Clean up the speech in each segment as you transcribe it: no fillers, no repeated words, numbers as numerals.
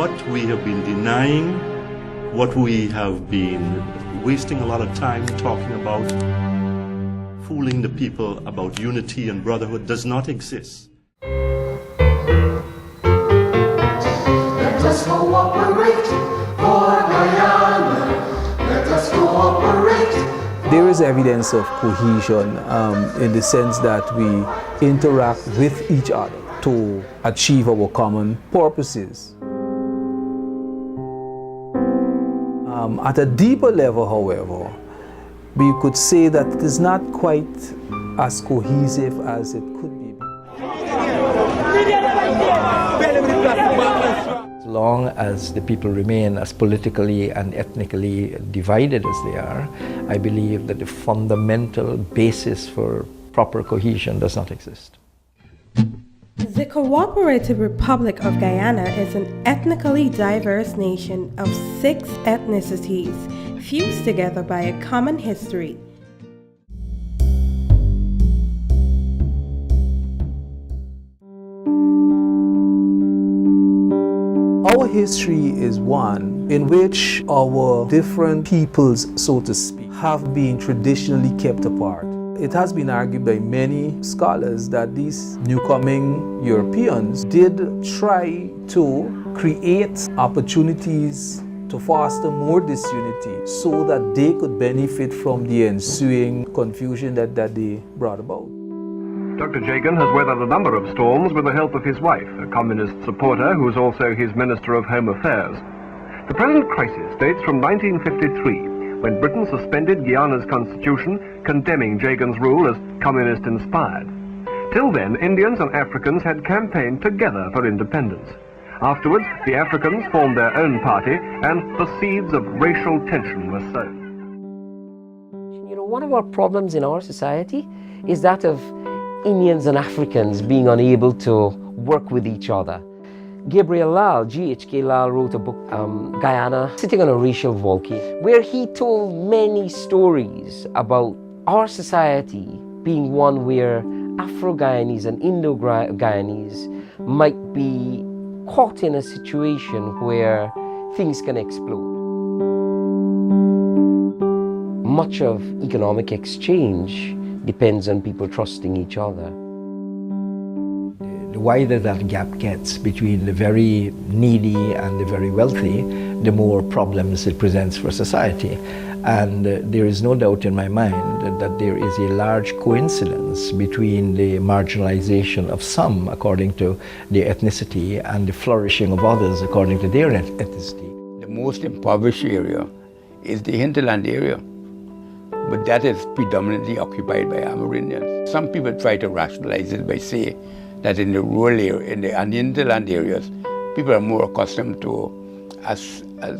what we have been denying, what we have been wasting a lot of time talking about, fooling the people about unity and brotherhood does not exist. Let us cooperate for Guyana. Let us cooperate. There is evidence of cohesion in the sense that we interact with each other to achieve our common purposes. At a deeper level, however, we could say that it is not quite as cohesive as it could be. As long as the people remain as politically and ethnically divided as they are, I believe that the fundamental basis for proper cohesion does not exist. The Cooperative Republic of Guyana is an ethnically diverse nation of 6 ethnicities fused together by a common history. Our history is one in which our different peoples, so to speak, have been traditionally kept apart. It has been argued by many scholars that these newcoming Europeans did try to create opportunities to foster more disunity so that they could benefit from the ensuing confusion that they brought about. Dr. Jagan has weathered a number of storms with the help of his wife, a communist supporter who is also his Minister of Home Affairs. The present crisis dates from 1953, when Britain suspended Guyana's constitution, condemning Jagan's rule as communist-inspired. Till then, Indians and Africans had campaigned together for independence. Afterwards, the Africans formed their own party, and the seeds of racial tension were sown. You know, one of our problems in our society is that of Indians and Africans being unable to work with each other. Gabriel Lal, G.H.K. Lal, wrote a book, Guyana, Sitting on a Racial Volcano, where he told many stories about our society being one where Afro-Guyanese and Indo-Guyanese might be caught in a situation where things can explode. Much of economic exchange depends on people trusting each other. The wider that gap gets between the very needy and the very wealthy, the more problems it presents for society. And there is no doubt in my mind that there is a large coincidence between the marginalization of some according to their ethnicity and the flourishing of others according to their ethnicity. The most impoverished area is the hinterland area, but that is predominantly occupied by Amerindians. Some people try to rationalize it by saying that in the rural area, in the hinterland areas, people are more accustomed to a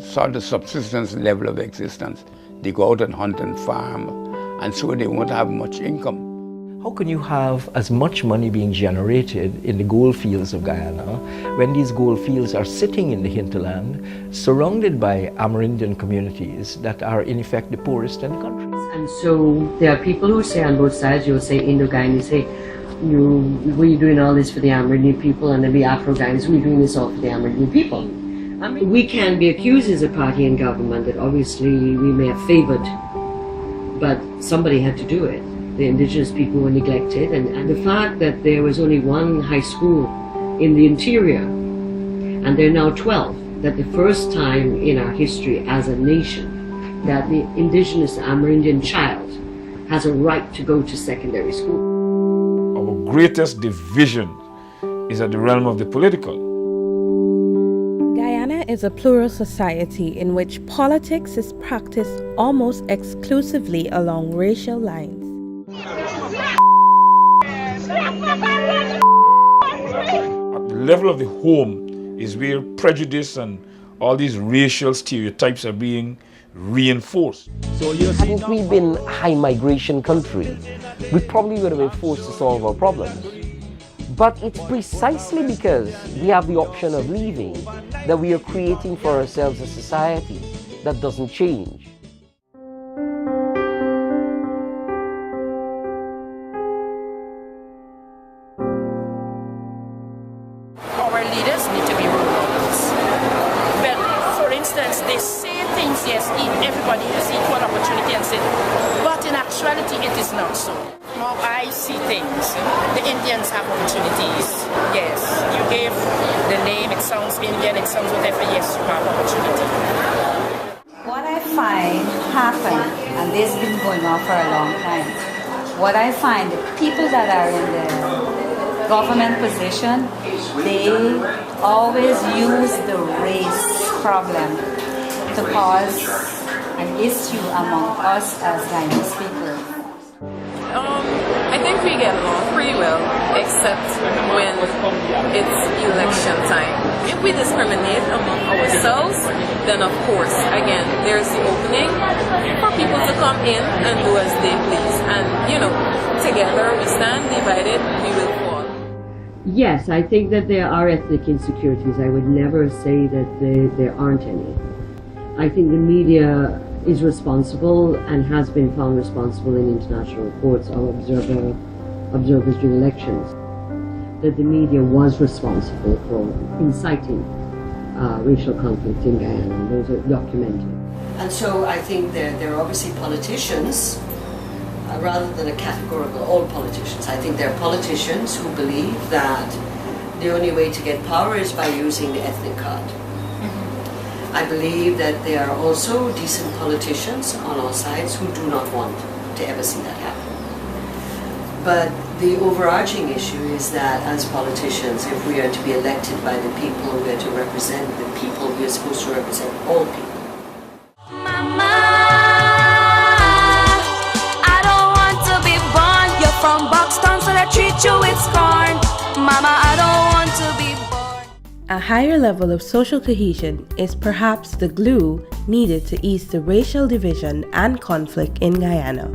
sort of subsistence level of existence. They go out and hunt and farm, and so they won't have much income. How can you have as much money being generated in the gold fields of Guyana when these gold fields are sitting in the hinterland, surrounded by Amerindian communities that are in effect the poorest in the country? And so there are people who say on both sides, you'll say Indo-Guyanese, say, we're doing all this for the Amerindian people, and then we Afro-Guyanese, we're doing this all for the Amerindian people. I mean, we can be accused as a party in government that obviously we may have favored, but somebody had to do it. The indigenous people were neglected, and the fact that there was only one high school in the interior, and there are now 12, that the first time in our history as a nation that the indigenous Amerindian child has a right to go to secondary school. Our greatest division is at the realm of the political. Guyana is a plural society in which politics is practiced almost exclusively along racial lines. At the level of the home is where prejudice and all these racial stereotypes are being reinforced. Hadn't we been a high migration country, we probably would have been forced to solve our problems. But it's precisely because we have the option of leaving that we are creating for ourselves a society that doesn't change. Our leaders need to be role models. Yes, they say things, yes, everybody has equal opportunity and say, but in actuality it is not so. How I see things, the Indians have opportunities. Yes, you gave the name, it sounds Indian, it sounds whatever, yes, you have opportunity. What I find happen, and this has been going on for a long time, what I find, the people that are in the government position, they always use the race problem to cause an issue among us as Guyanese people. I think we get along pretty well, except when it's election time. If we discriminate among ourselves, then of course, again, there's the opening for people to come in and do as they please. And, you know, together we stand, divided, we will fall. Yes, I think that there are ethnic insecurities. I would never say that there aren't any. I think the media is responsible and has been found responsible in international reports of observers during elections, that the media was responsible for inciting racial conflict in Guyana, and those are documented. And so I think there are obviously politicians, rather than a categorical all politicians, I think there are politicians who believe that the only way to get power is by using the ethnic card. I believe that there are also decent politicians on all sides who do not want to ever see that happen. But the overarching issue is that as politicians, if we are to be elected by the people, we are to represent the people, we are supposed to represent all people. Mama, I don't want to be born. You're from Buxton, so they treat you with scorn. Mama, I don't want to be born. A higher level of social cohesion is perhaps the glue needed to ease the racial division and conflict in Guyana.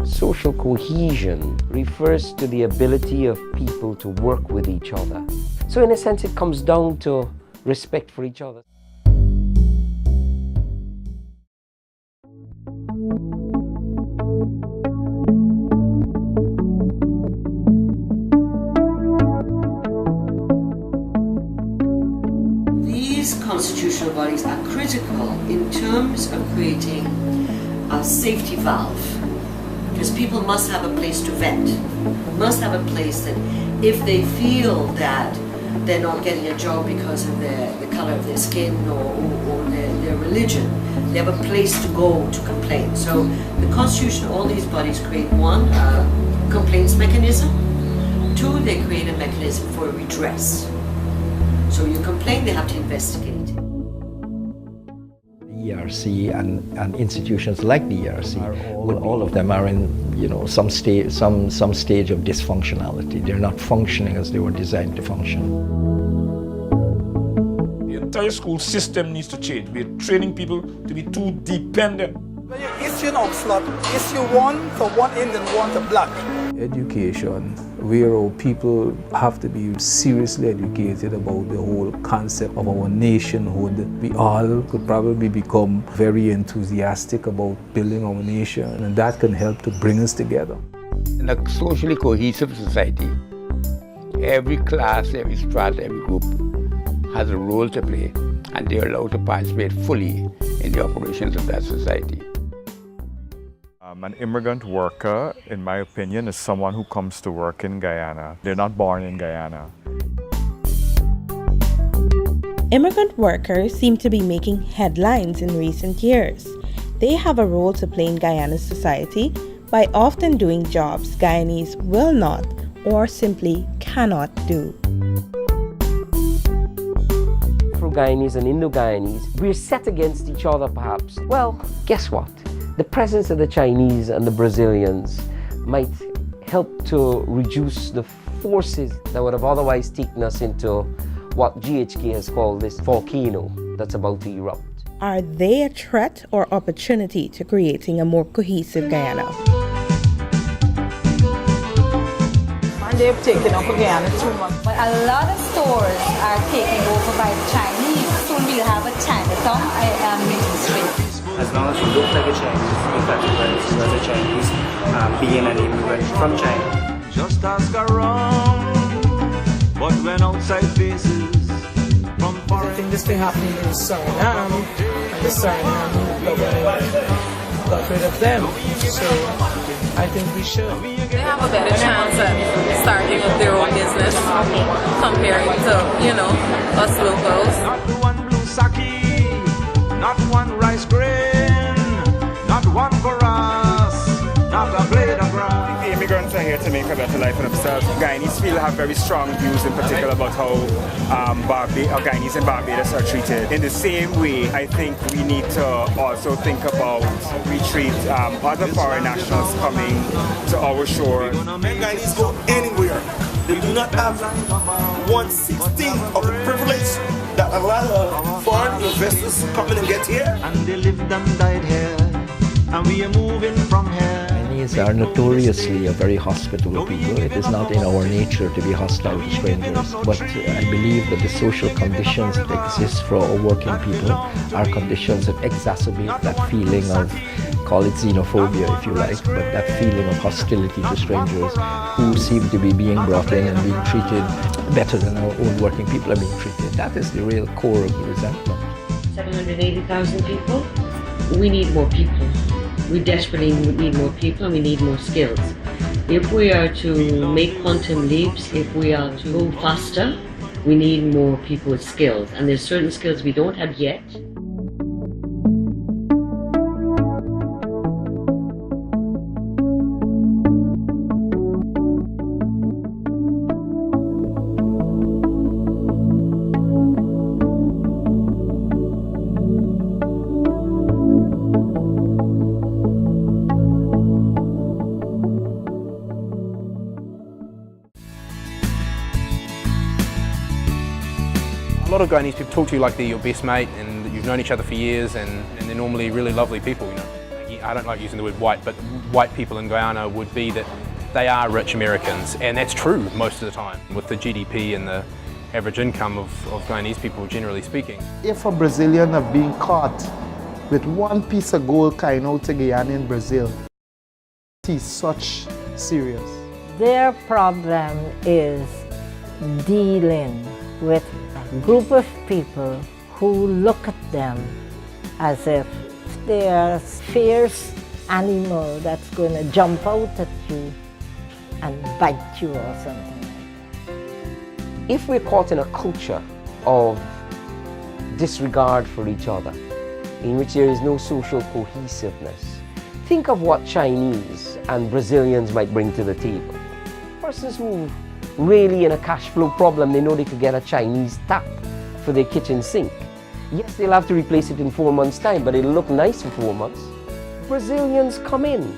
Social cohesion refers to the ability of people to work with each other. So in a sense, it comes down to respect for each other. These constitutional bodies are critical in terms of creating a safety valve, because people must have a place to vent, must have a place that if they feel that they're not getting a job because of the color of their skin or their religion, they have a place to go to complain. So the Constitution, all these bodies create one, complaints mechanism. Two, they create a mechanism for redress. So you complain, they have to investigate. ERC and institutions like the ERC, all of them are in some stage of dysfunctionality. They're not functioning as they were designed to function. The entire school system needs to change. We're training people to be too dependent. When you issue an slot, issue one for one Indian, one for black. Education, where people have to be seriously educated about the whole concept of our nationhood. We all could probably become very enthusiastic about building our nation, and that can help to bring us together. In a socially cohesive society, every class, every strata, every group has a role to play, and they are allowed to participate fully in the operations of that society. An immigrant worker, in my opinion, is someone who comes to work in Guyana. They're not born in Guyana. Immigrant workers seem to be making headlines in recent years. They have a role to play in Guyana's society by often doing jobs Guyanese will not or simply cannot do. Afro-Guyanese and Indo-Guyanese, we're set against each other perhaps. Well, guess what? The presence of the Chinese and the Brazilians might help to reduce the forces that would have otherwise taken us into what GHK has called this volcano that's about to erupt. Are they a threat or opportunity to creating a more cohesive Guyana? And they've taken over Guyana too much. But a lot of stores are taken over by the Chinese. Soon we'll have a Chinatown Main Street. As long as you look like a Chinese, you categorize you as a Chinese, being an immigrant from China. Just ask around, but when outside faces from foreign think this thing happened in Suriname, and the Suriname government got rid of them. So I think we should. They have a better chance at starting up their own business compared to, us locals. Not one blue sake, not one rice grain, not one grass, not a blade of grass. The immigrants are here to make a better life for themselves. Guyanese feel have very strong views in particular about how Guyanese and Barbados are treated. In the same way, I think we need to also think about how we treat other foreign nationals coming to our shore. When Guyanese go anywhere, they do not have 1/16 of the privilege that a lot of foreign investors come in and get here. And they lived and died here, and we are moving from here. Guyanese are notoriously a very hospitable people. It is not in our nature to be hostile to strangers, but I believe that the social conditions that exist for our working people are conditions that exacerbate that feeling of, call it xenophobia if you like, but that feeling of hostility to strangers who seem to be being brought in and being treated better than our own working people are being treated. That is the real core of the resentment. 780,000 people? We need more people. We desperately need more people, and we need more skills. If we are to make quantum leaps, if we are to go faster, we need more people with skills. And there's certain skills we don't have yet. A lot of Guyanese people talk to you like they're your best mate and you've known each other for years, and they're normally really lovely people, I don't like using the word white, but white people in Guyana would be that they are rich Americans, and that's true most of the time with the GDP and the average income of Guyanese people, generally speaking. If a Brazilian have been caught with one piece of gold kind out to Guyana in Brazil, it's such serious. Their problem is dealing with a group of people who look at them as if they are a fierce animal that's going to jump out at you and bite you or something like that. If we're caught in a culture of disregard for each other, in which there is no social cohesiveness, think of what Chinese and Brazilians might bring to the table. Persons who really in a cash flow problem, they know they could get a Chinese tap for their kitchen sink. Yes, they'll have to replace it in 4 months' time, but it'll look nice for 4 months. Brazilians come in,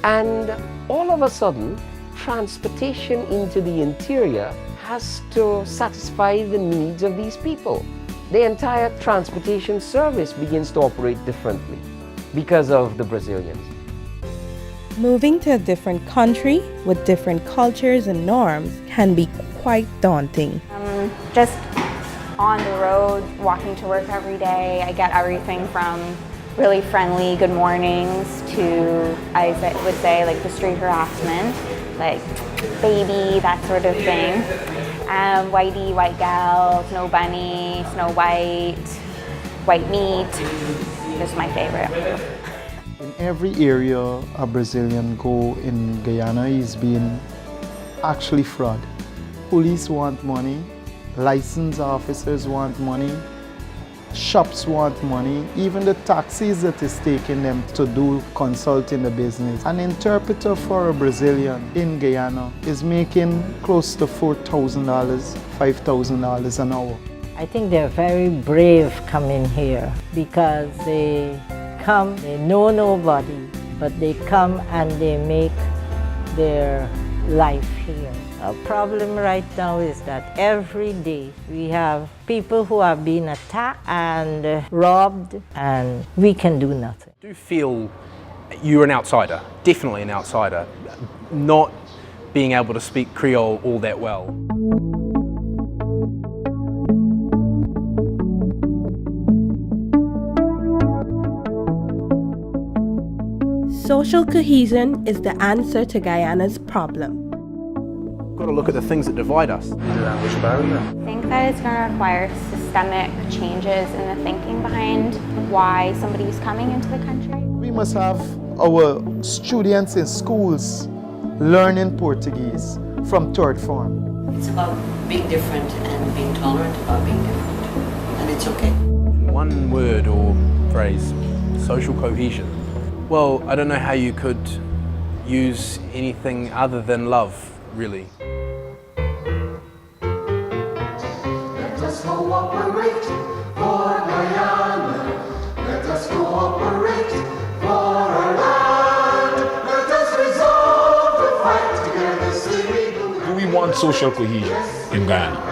and all of a sudden, transportation into the interior has to satisfy the needs of these people. The entire transportation service begins to operate differently because of the Brazilians. Moving to a different country with different cultures and norms can be quite daunting. Just on the road, walking to work every day, I get everything from really friendly good mornings to, I would say, like the street harassment, like baby, that sort of thing. Whitey, white gal, snow bunny, snow white, white meat is my favorite. In every area a Brazilian go in Guyana is being actually fraud. Police want money, license officers want money, shops want money, even the taxis that is taking them to do consult in the business. An interpreter for a Brazilian in Guyana is making close to $4,000, $5,000 an hour. I think they're very brave coming here because they come, they know nobody, but they come and they make their life here. Our problem right now is that every day we have people who are being attacked and robbed, and we can do nothing. I do feel you're an outsider, definitely an outsider, not being able to speak Creole all that well. Social cohesion is the answer to Guyana's problem. We've got to look at the things that divide us. I think that it's going to require systemic changes in the thinking behind why somebody's coming into the country. We must have our students in schools learning Portuguese from third form. It's about being different and being tolerant about being different, and it's okay. One word or phrase, social cohesion. Well, I don't know how you could use anything other than love, really. Let us cooperate for Guyana. Let us cooperate for our land. Let us resolve to fight together. Do we want social cohesion in Guyana?